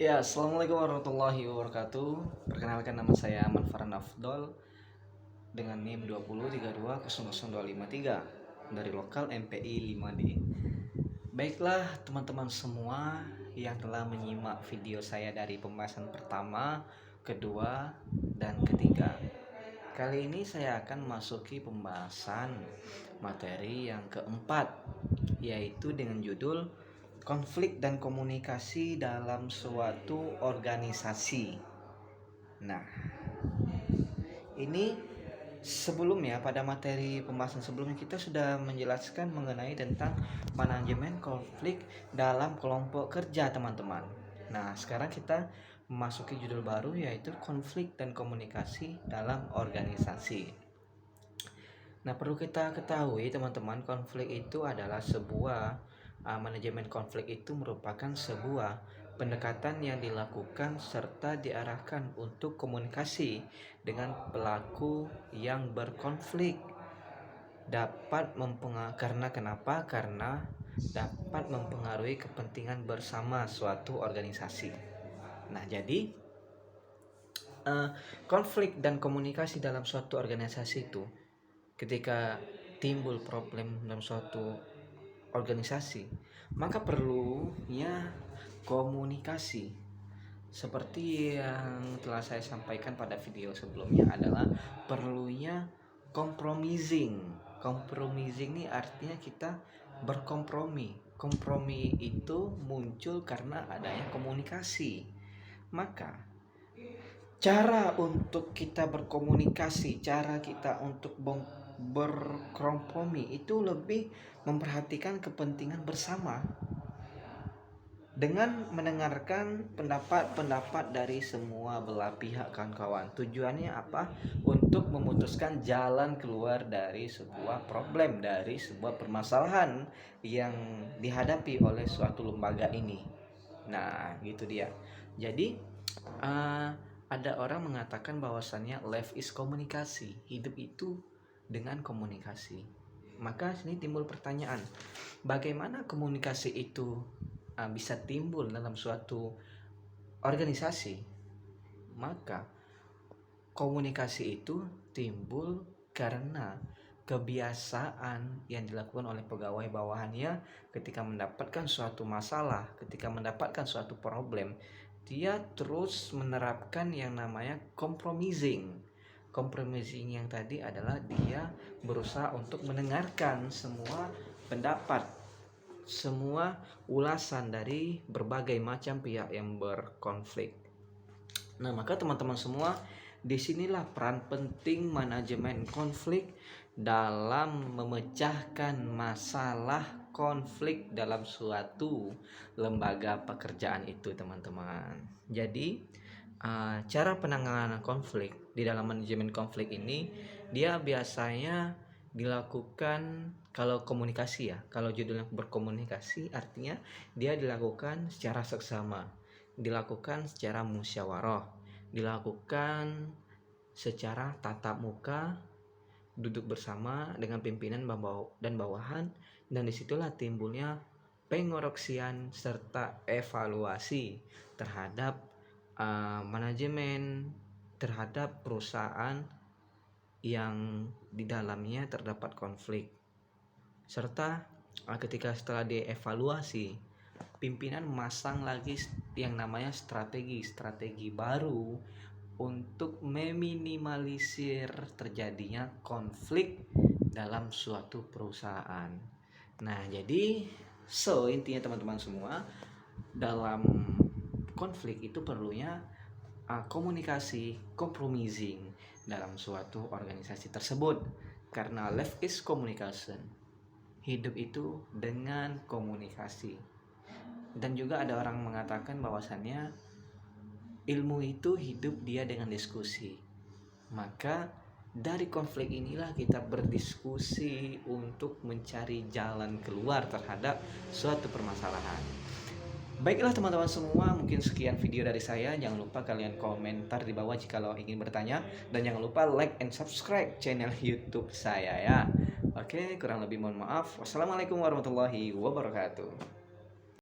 Ya, assalamualaikum warahmatullahi wabarakatuh. Perkenalkan, nama saya Manfaran Afdol dengan NIM 203200253 dari lokal MPI 5D. Baiklah teman-teman semua yang telah menyimak video saya dari pembahasan pertama, kedua, dan ketiga. Kali ini saya akan memasuki pembahasan materi yang keempat, yaitu dengan judul konflik dan komunikasi dalam suatu organisasi. Nah, ini sebelumnya pada materi pembahasan sebelumnya kita sudah menjelaskan mengenai tentang manajemen konflik dalam kelompok kerja, teman-teman. Nah, sekarang kita memasuki judul baru, yaitu konflik dan komunikasi dalam organisasi. Nah, perlu kita ketahui teman-teman, konflik itu adalah sebuah manajemen konflik itu merupakan sebuah pendekatan yang dilakukan serta diarahkan untuk komunikasi dengan pelaku yang berkonflik dapat karena dapat mempengaruhi kepentingan bersama suatu organisasi. Nah, jadi konflik dan komunikasi dalam suatu organisasi itu, ketika timbul problem dalam suatu organisasi, maka perlunya komunikasi. Seperti yang telah saya sampaikan pada video sebelumnya, adalah perlunya compromising. Compromising ini artinya kita berkompromi. Kompromi itu muncul karena adanya komunikasi. Maka cara untuk kita berkomunikasi, cara kita untuk berkompromi itu lebih memperhatikan kepentingan bersama dengan mendengarkan pendapat-pendapat dari semua belah pihak, kawan-kawan. Tujuannya apa? Untuk memutuskan jalan keluar dari sebuah problem, dari sebuah permasalahan yang dihadapi oleh suatu lembaga ini. Nah, gitu dia. Jadi ada orang mengatakan bahwasannya life is komunikasi, hidup itu dengan komunikasi. Maka sini timbul pertanyaan, bagaimana komunikasi itu bisa timbul dalam suatu organisasi? Maka komunikasi itu timbul karena kebiasaan yang dilakukan oleh pegawai bawahannya ketika mendapatkan suatu masalah, ketika mendapatkan suatu problem, dia terus menerapkan yang namanya compromising. Compromising yang tadi adalah dia berusaha untuk mendengarkan semua pendapat, semua ulasan dari berbagai macam pihak yang berkonflik. Nah, maka teman-teman semua, disinilah peran penting manajemen konflik dalam memecahkan masalah konflik dalam suatu lembaga pekerjaan itu, teman-teman. Jadi cara penanganan konflik di dalam manajemen konflik ini, dia biasanya dilakukan, kalau komunikasi ya, kalau judulnya berkomunikasi, artinya dia dilakukan secara seksama, dilakukan secara musyawarah, dilakukan secara tatap muka, duduk bersama dengan pimpinan dan bawahan, dan disitulah timbulnya pengoreksian serta evaluasi terhadap manajemen, terhadap perusahaan yang di dalamnya terdapat konflik. Serta ketika setelah dievaluasi, pimpinan memasang lagi yang namanya strategi baru untuk meminimalisir terjadinya konflik dalam suatu perusahaan. Nah, jadi intinya teman-teman semua, dalam konflik itu perlunya komunikasi, compromising dalam suatu organisasi tersebut. Karena life is communication, hidup itu dengan komunikasi. Dan juga ada orang mengatakan bahwasannya ilmu itu hidup dia dengan diskusi. Maka dari konflik inilah kita berdiskusi untuk mencari jalan keluar terhadap suatu permasalahan. Baiklah teman-teman semua, mungkin sekian video dari saya. Jangan lupa kalian komentar di bawah jika ingin bertanya, dan jangan lupa like and subscribe channel YouTube saya ya. Oke, kurang lebih mohon maaf. Wassalamualaikum warahmatullahi wabarakatuh.